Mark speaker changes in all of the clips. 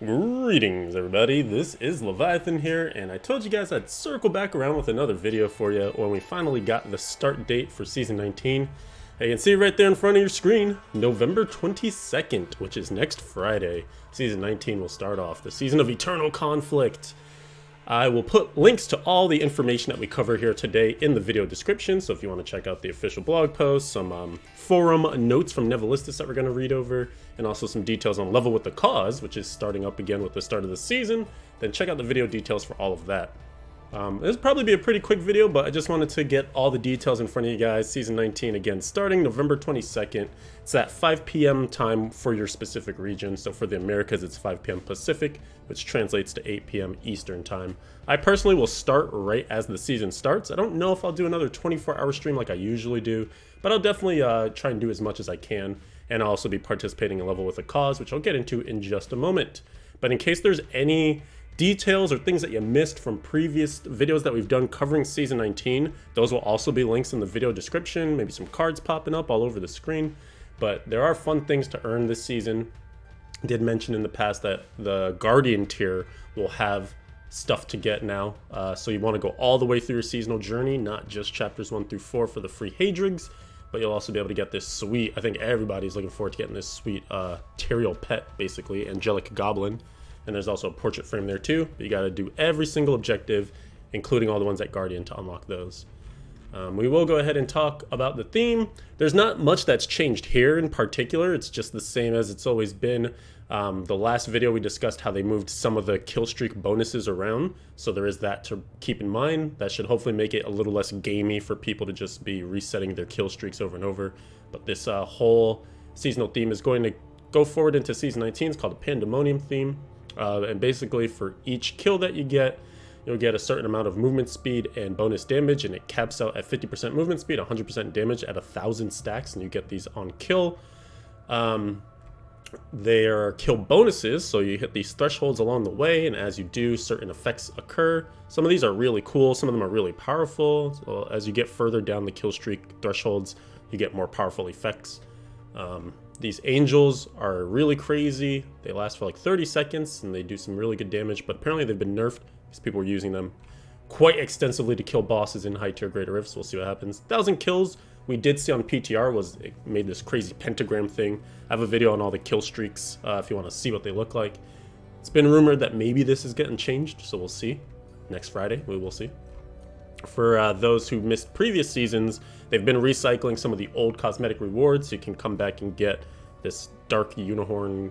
Speaker 1: Greetings everybody, this is Leviathan here, and I told you guys I'd circle back around with another video for you when we finally got the start date for Season 19. You can see right there in front of your screen, November 22nd, which is next Friday. Season 19 will start off, the Season of Eternal Conflict. I will put links to all the information that we cover here today in the video description, so if you want to check out the official blog post, some forum notes from Nevalistis that we're going to read over, and also some details on Level with the Cause, which is starting up again with the start of the season, then check out the video details for all of that. This will probably be a pretty quick video, but I just wanted to get all the details in front of you guys. Season 19, again, starting November 22nd. It's at 5 p.m. time for your specific region. So for the Americas, it's 5 p.m. Pacific, which translates to 8 p.m. Eastern time. I personally will start right as the season starts. I don't know if I'll do another 24-hour stream like I usually do, but I'll definitely try and do as much as I can. And I'll also be participating in Level with a Cause, which I'll get into in just a moment. But in case there's any details or things that you missed from previous videos that we've done covering Season 19, those will also be links in the video description, maybe some cards popping up all over the screen. But there are fun things to earn this season. I did mention in the past that the Guardian tier will have stuff to get now, so you want to go all the way through your seasonal journey, not just chapters 1 through 4 for the free Hadrigs, but you'll also be able to get this sweet, I think everybody's looking forward to getting this sweet Terial pet, basically, Angelic Goblin. And there's also a portrait frame there too, but you got to do every single objective, including all the ones at Guardian, to unlock those. We will go ahead and talk about the theme. There's not much that's changed here in particular. It's just the same as it's always been. The last video we discussed how they moved some of the kill streak bonuses around, so there is that to keep in mind. That should hopefully make it a little less gamey for people to just be resetting their kill streaks over and over. But this whole seasonal theme is going to go forward into Season 19. It's called the Pandemonium theme. And basically for each kill that you get, you'll get a certain amount of movement speed and bonus damage, and it caps out at 50% movement speed, 100% damage at 1,000 stacks, and you get these on kill. They are kill bonuses, so you hit these thresholds along the way, and as you do, certain effects occur. Some of these are really cool, some of them are really powerful. So as you get further down the kill streak thresholds, you get more powerful effects. These angels are really crazy. They last for like 30 seconds and they do some really good damage, but apparently they've been nerfed because people were using them quite extensively to kill bosses in high tier greater rifts. We'll see what happens. 1,000 kills we did see on PTR was it made this crazy pentagram thing. I have a video on all the kill streaks if you want to see what they look like. It's been rumored that maybe this is getting changed, so we'll see. Next Friday, we will see. For those who missed previous seasons, they've been recycling some of the old cosmetic rewards, so you can come back and get this dark unicorn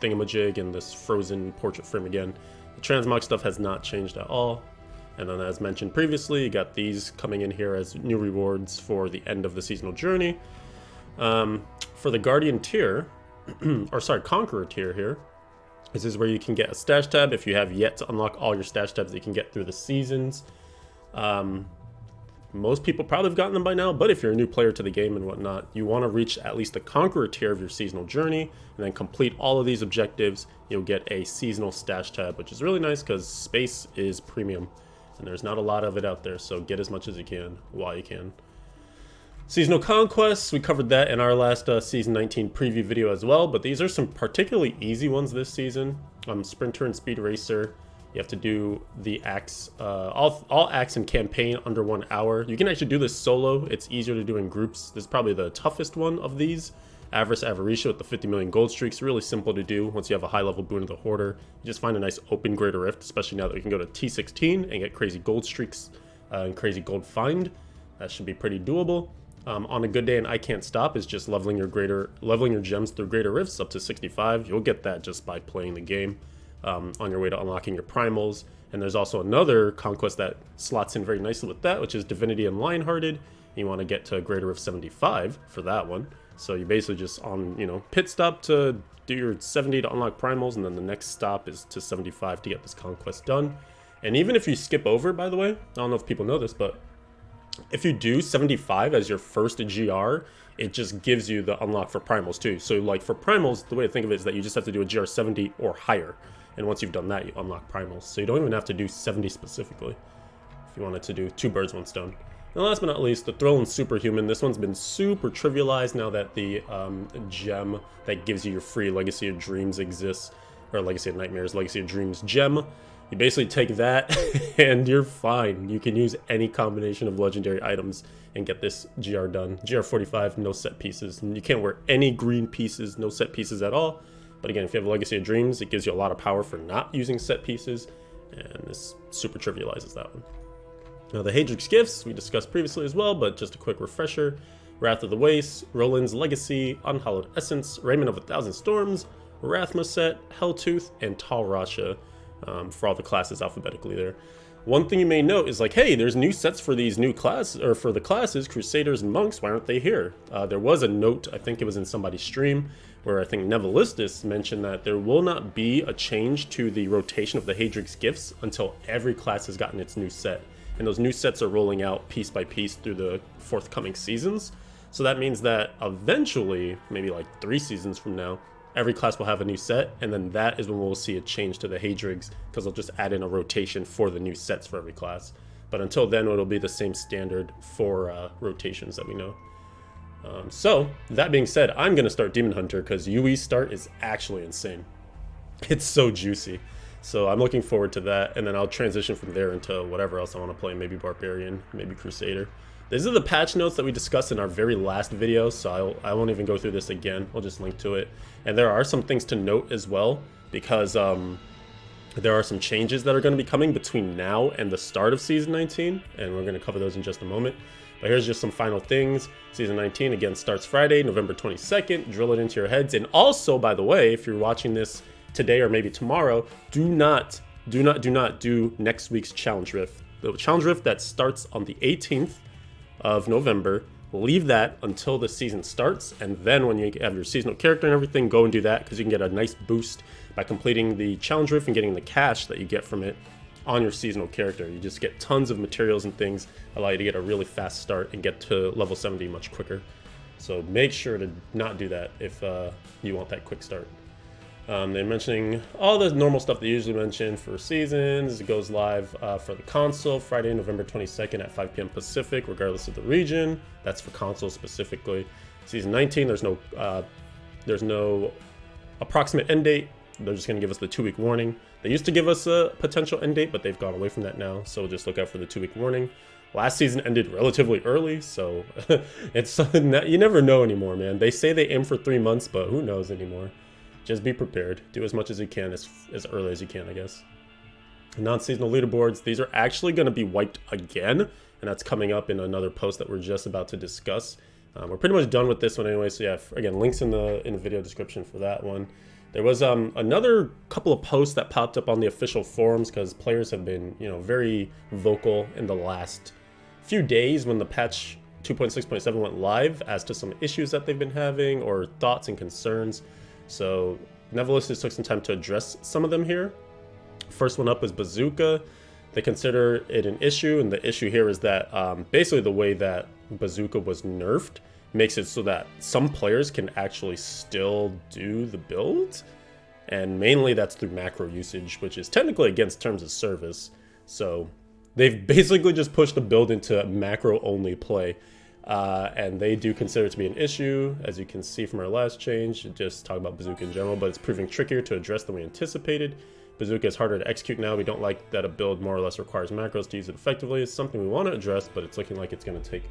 Speaker 1: thingamajig and this frozen portrait frame again. The transmog stuff has not changed at all. And then as mentioned previously, you got these coming in here as new rewards for the end of the seasonal journey. For the Guardian tier, or sorry, Conqueror tier here, this is where you can get a stash tab if you have yet to unlock all your stash tabs that you can get through the seasons. Most people probably have gotten them by now, but if you're a new player to the game and whatnot, you want to reach at least the Conqueror tier of your seasonal journey, and then complete all of these objectives. You'll get a seasonal stash tab, which is really nice because space is premium, and there's not a lot of it out there, so get as much as you can while you can. Seasonal Conquests, we covered that in our last Season 19 preview video as well, but these are some particularly easy ones this season. Sprinter and Speed Racer. You have to do the acts, all acts in campaign under 1 hour. You can actually do this solo. It's easier to do in groups. This is probably the toughest one of these. Avarice Avaritia with the 50 million gold streaks. Really simple to do once you have a high level boon of the Hoarder. You just find a nice open greater rift, especially now that we can go to T16 and get crazy gold streaks and crazy gold find. That should be pretty doable. On a good day, and I Can't Stop is just leveling your gems through greater rifts up to 65. You'll get that just by playing the game. On your way to unlocking your primals. And there's also another conquest that slots in very nicely with that, which is Divinity and Lionhearted. You want to get to greater of 75 for that one. So you basically just on, pit stop to do your 70 to unlock primals, and then the next stop is to 75 to get this conquest done. And even if you skip over, by the way, I don't know if people know this, but if you do 75 as your first GR, it just gives you the unlock for primals too. So like for primals, the way to think of it is that you just have to do a GR 70 or higher. And once you've done that, you unlock primals. So you don't even have to do 70 specifically if you wanted to do 2 birds, 1 stone. And last but not least, the Throne Superhuman. This one's been super trivialized now that the gem that gives you your free Legacy of Dreams exists. or Legacy of Nightmares, Legacy of Dreams gem. You basically take that and you're fine. You can use any combination of legendary items and get this GR done. GR 45, no set pieces. And you can't wear any green pieces, no set pieces at all. But again, if you have Legacy of Dreams, it gives you a lot of power for not using set pieces. And this super trivializes that one. Now the Hadrix gifts we discussed previously as well, but just a quick refresher. Wrath of the Waste, Roland's Legacy, Unhallowed Essence, Raiment of a Thousand Storms, Rathma set, Helltooth, and Tal Rasha. For all the classes alphabetically there. One thing you may note is like, hey, there's new sets for these new classes, or for the classes, Crusaders and Monks, why aren't they here? There was a note, I think it was in somebody's stream, where I think Nevalistis mentioned that there will not be a change to the rotation of the Hadrix gifts until every class has gotten its new set. And those new sets are rolling out piece by piece through the forthcoming seasons. So that means that eventually, maybe like 3 seasons from now, every class will have a new set, and then that is when we'll see a change to the Hadrix, because they'll just add in a rotation for the new sets for every class. But until then, it'll be the same standard for rotations that we know. So, that being said, I'm going to start Demon Hunter, because UE start is actually insane. It's so juicy. So I'm looking forward to that, and then I'll transition from there into whatever else I want to play, maybe Barbarian, maybe Crusader. These are the patch notes that we discussed in our very last video, so I won't even go through this again. I'll just link to it. And there are some things to note as well, because there are some changes that are going to be coming between now and the start of Season 19, and we're going to cover those in just a moment. But here's just some final things. Season 19, again, starts Friday, November 22nd. Drill it into your heads. And also, by the way, if you're watching this today or maybe tomorrow, do not do next week's Challenge Rift. The Challenge Rift that starts on the 18th of November, leave that until the season starts, and then when you have your seasonal character and everything, go and do that, because you can get a nice boost by completing the challenge rift and getting the cash that you get from it on your seasonal character. You just get tons of materials and things, allow you to get a really fast start and get to level 70 much quicker. So make sure to not do that if you want that quick start. They're mentioning all the normal stuff they usually mention for seasons. It goes live for the console Friday, November 22nd at 5 p.m. Pacific, regardless of the region. That's for console specifically. Season 19, there's no approximate end date. They're just going to give us the 2-week warning. They used to give us a potential end date, but they've gone away from that now. So just look out for the 2-week warning. Last season ended relatively early, so it's something that you never know anymore, man. They say they aim for 3 months, but who knows anymore. Just be prepared. Do as much as you can as early as you can, I guess. Non-seasonal leaderboards. These are actually going to be wiped again, and that's coming up in another post that we're just about to discuss. We're pretty much done with this one anyway, so yeah, again, links in the video description for that one. There was another couple of posts that popped up on the official forums, because players have been, very vocal in the last few days when the patch 2.6.7 went live as to some issues that they've been having or thoughts and concerns. So Nevalistis took some time to address some of them here. First one up is Bazooka. They consider it an issue, and the issue here is that basically the way that Bazooka was nerfed makes it so that some players can actually still do the build, and mainly that's through macro usage, which is technically against terms of service. So they've basically just pushed the build into macro only play. And they do consider it to be an issue, as you can see from our last change. Just talk about Bazooka in general, but it's proving trickier to address than we anticipated. Bazooka is harder to execute now. We don't like that a build more or less requires macros to use it effectively. It's something we want to address, but it's looking like it's going to take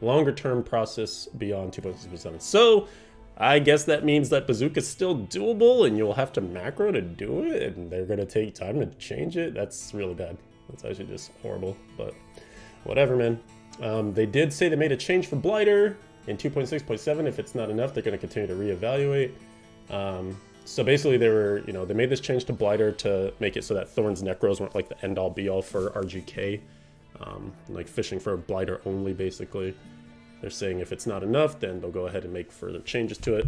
Speaker 1: longer term process beyond 2.6%. So I guess that means that Bazooka is still doable, and you'll have to macro to do it, and they're going to take time to change it. That's really bad. That's actually just horrible, but whatever, man. They did say they made a change for Blighter in 2.6.7. If it's not enough, they're going to continue to reevaluate. So basically, they made this change to Blighter to make it so that Thorn's Necros weren't like the end-all be-all for RGK, like fishing for a Blighter only, basically. They're saying if it's not enough, then they'll go ahead and make further changes to it.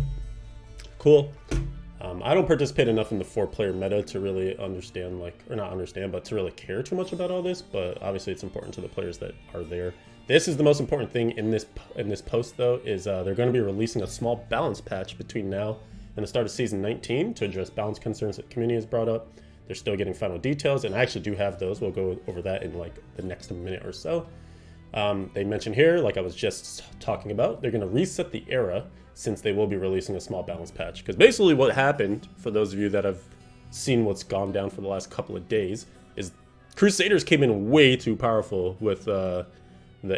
Speaker 1: Cool. I don't participate enough in the 4-player meta to really understand, or not understand, but to really care too much about all this. But obviously, it's important to the players that are there. This is the most important thing in this post, though, is they're going to be releasing a small balance patch between now and the start of Season 19 to address balance concerns that the community has brought up. They're still getting final details, and I actually do have those. We'll go over that in like the next minute or so. They mentioned here, like I was just talking about, they're going to reset the era since they will be releasing a small balance patch. Because basically what happened, for those of you that have seen what's gone down for the last couple of days, is Crusaders came in way too powerful with the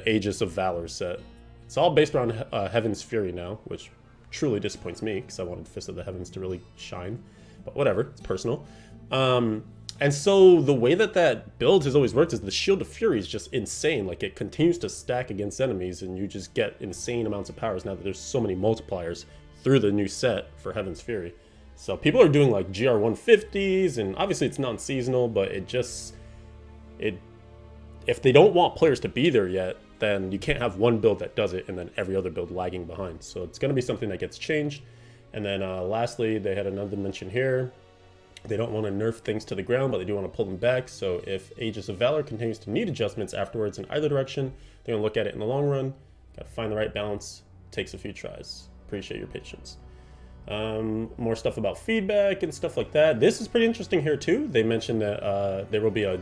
Speaker 1: Aegis of Valor set. It's all based around Heaven's Fury now, which truly disappoints me because I wanted Fist of the Heavens to really shine. But whatever, it's personal. And so the way that build has always worked is the Shield of Fury is just insane. Like, it continues to stack against enemies, and you just get insane amounts of powers now that there's so many multipliers through the new set for Heaven's Fury. So people are doing like GR 150s, and obviously it's non-seasonal, but if they don't want players to be there yet, then you can't have one build that does it and then every other build lagging behind. So it's going to be something that gets changed. And then lastly, they had another mention here. They don't want to nerf things to the ground, but they do want to pull them back. So if Aegis of Valor continues to need adjustments afterwards in either direction, they're going to look at it in the long run. Got to find the right balance. Takes a few tries. Appreciate your patience. More stuff about feedback and stuff like that. This is pretty interesting here too. They mentioned that there will be a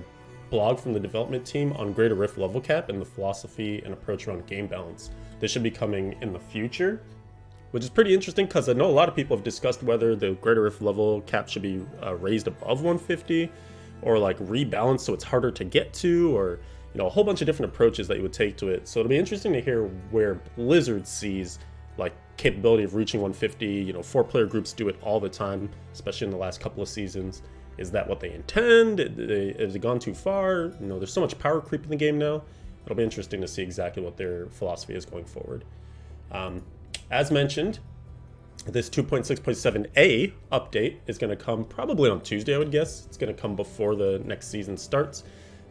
Speaker 1: blog from the development team on Greater Rift level cap and the philosophy and approach around game balance. This should be coming in the future, which is pretty interesting because I know a lot of people have discussed whether the Greater Rift level cap should be raised above 150 or like rebalanced so it's harder to get to, or a whole bunch of different approaches that you would take to it. So it'll be interesting to hear where Blizzard sees like capability of reaching 150. 4-player groups do it all the time, especially in the last couple of seasons. Is that what they intend? Has it gone too far? There's so much power creep in the game now. It'll be interesting to see exactly what their philosophy is going forward. As mentioned, this 2.6.7a update is going to come probably on Tuesday, I would guess. It's going to come before the next season starts.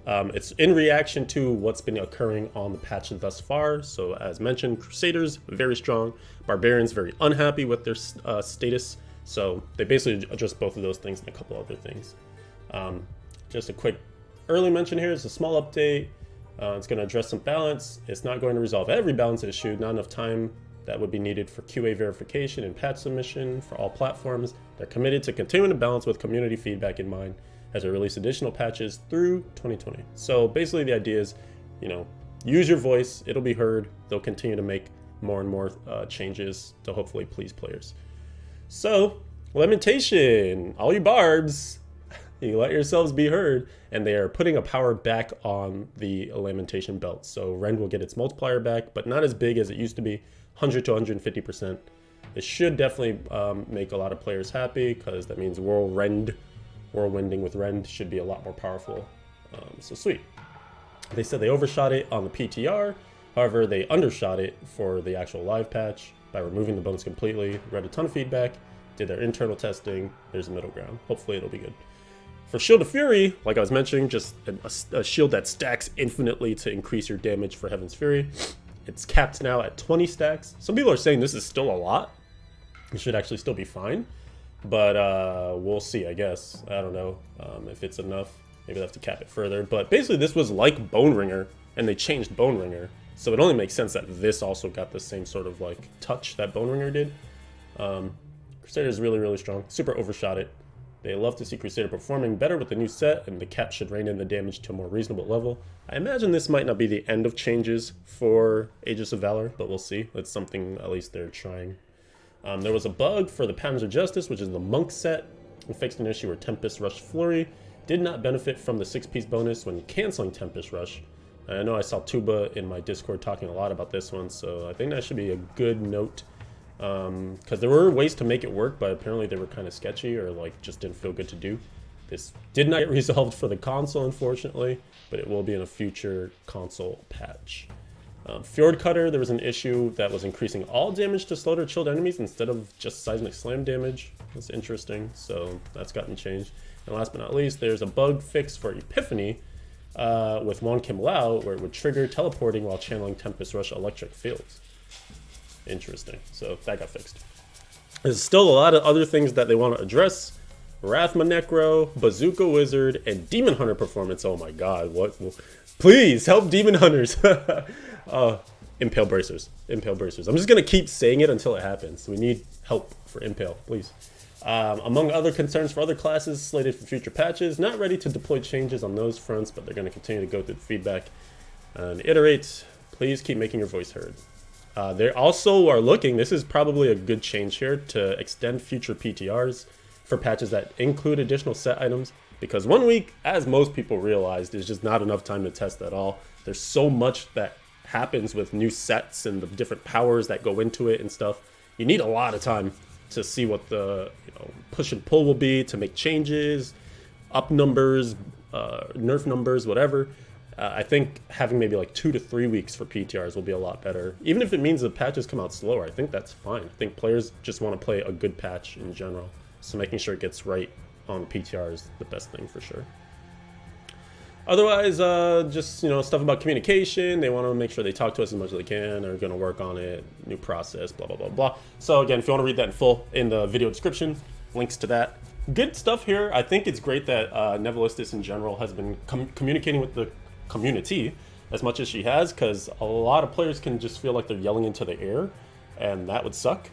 Speaker 1: It's in reaction to what's been occurring on the patches thus far. So as mentioned, Crusaders, very strong. Barbarians, very unhappy with their status. So they basically address both of those things and a couple other things. Just a quick early mention here is a small update. It's going to address some balance. It's not going to resolve every balance issue. Not enough time that would be needed for QA verification and patch submission for all platforms. They're committed to continuing to balance with community feedback in mind as they release additional patches through 2020. So basically the idea is, use your voice. It'll be heard. They'll continue to make more and more changes to hopefully please players. So, Lamentation, all you barbs, you let yourselves be heard, and they are putting a power back on the Lamentation belt. So Rend will get its multiplier back, but not as big as it used to be, 100 to 150%. It should definitely make a lot of players happy, because that means whirlwinding with Rend should be a lot more powerful. So sweet. They said they overshot it on the PTR, however they undershot it for the actual live patch by removing the bonus completely. Read a ton of feedback, did their internal testing. There's a middle ground. Hopefully it'll be good. For Shield of Fury, like I was mentioning, just a shield that stacks infinitely to increase your damage for Heaven's Fury. It's capped now at 20 stacks. Some people are saying this is still a lot. It should actually still be fine, but we'll see, I guess. I don't know if it's enough. Maybe they'll have to cap it further. But basically this was like Bone Ringer, and they changed Bone Ringer. So it only makes sense that this also got the same sort of like touch that Bone Ringer did. Crusader is really, really strong. Super overshot it. They love to see Crusader performing better with the new set, and the cap should rein in the damage to a more reasonable level. I imagine this might not be the end of changes for Aegis of Valor, but we'll see. That's something at least they're trying. There was a bug for the Patterns of Justice, which is the Monk set. We fixed an issue where Tempest Rush Flurry did not benefit from the 6-piece bonus when canceling Tempest Rush. I know I saw Tuba in my Discord talking a lot about this one, so I think that should be a good note. Because there were ways to make it work, but apparently they were kind of sketchy or like just didn't feel good to do. This did not get resolved for the console, unfortunately, but it will be in a future console patch. Fjord Cutter, there was an issue that was increasing all damage to slowed or chilled enemies instead of just seismic slam damage. That's interesting, so that's gotten changed. And last but not least, there's a bug fix for Epiphany with Won Kim Lao, where it would trigger teleporting while channeling Tempest Rush electric fields. Interesting, so that got fixed. There's still a lot of other things that they want to address. Rathma Necro, Bazooka Wizard, and Demon Hunter performance. Oh my god, what? Please help Demon Hunters. Impale Bracers. Impale Bracers. I'm just going to keep saying it until it happens. We need help for Impale, please. Among other concerns for other classes slated for future patches, not ready to deploy changes on those fronts, but they're going to continue to go through the feedback and iterate. Please keep making your voice heard. They also are looking, this is probably a good change here, to extend future PTRs for patches that include additional set items, because 1 week, as most people realized, is just not enough time to test at all. There's so much that happens with new sets and the different powers that go into it and stuff. You need a lot of time to see what the push and pull will be, to make changes, up numbers, nerf numbers, whatever. I think having maybe like 2 to 3 weeks for PTRs will be a lot better. Even if it means the patches come out slower, I think that's fine. I think players just want to play a good patch in general. So making sure it gets right on PTR is the best thing for sure. Otherwise, just stuff about communication. They want to make sure they talk to us as much as they can. They're going to work on it. New process, blah, blah, blah, blah. So again, if you want to read that in full in the video description, links to that. Good stuff here. I think it's great that Nevalistis in general has been communicating with the community as much as she has, because a lot of players can just feel like they're yelling into the air, and that would suck.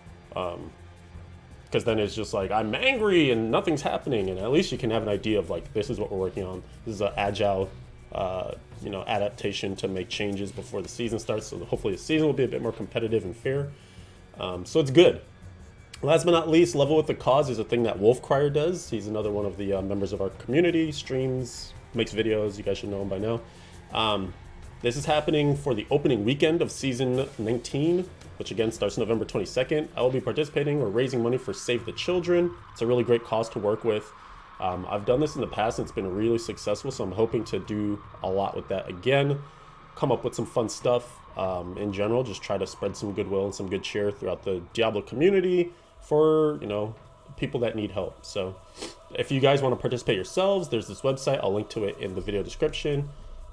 Speaker 1: Because then it's just like, I'm angry and nothing's happening, and at least you can have an idea of like, this is what we're working on. This is an agile, adaptation to make changes before the season starts. So hopefully the season will be a bit more competitive and fair. So it's good. Last but not least, level with the cause is a thing that Wolfcryer does. He's another one of the members of our community, streams, makes videos. You guys should know him by now. This is happening for the opening weekend of season 19, which again starts November 22nd. I will be participating or raising money for Save the Children. It's a really great cause to work with. I've done this in the past and it's been really successful, so I'm hoping to do a lot with that again. Come up with some fun stuff in general, just try to spread some goodwill and some good cheer throughout the Diablo community for, people that need help. So if you guys want to participate yourselves, there's this website. I'll link to it in the video description.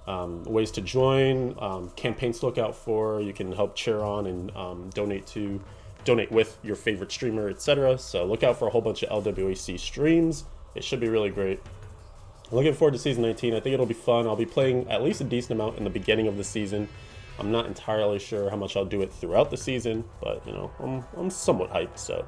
Speaker 1: Ways to join, campaigns to look out for. You can help cheer on and donate with your favorite streamer, etc. So look out for a whole bunch of LWAC streams. It should be really great. Looking forward to season 19. I think it'll be fun. I'll be playing at least a decent amount in the beginning of the season. I'm not entirely sure how much I'll do it throughout the season, but I'm somewhat hyped. So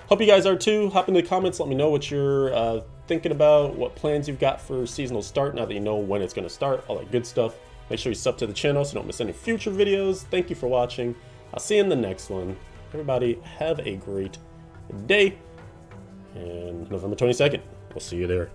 Speaker 1: hope you guys are too. Hop in the comments, let me know what you're thinking about, what plans you've got for seasonal start now that you know when it's going to start, all that good stuff. Make sure you sub to the channel so you don't miss any future videos. Thank you for watching. I'll see you in the next one. Everybody have a great day, and November 22nd, we'll see you there.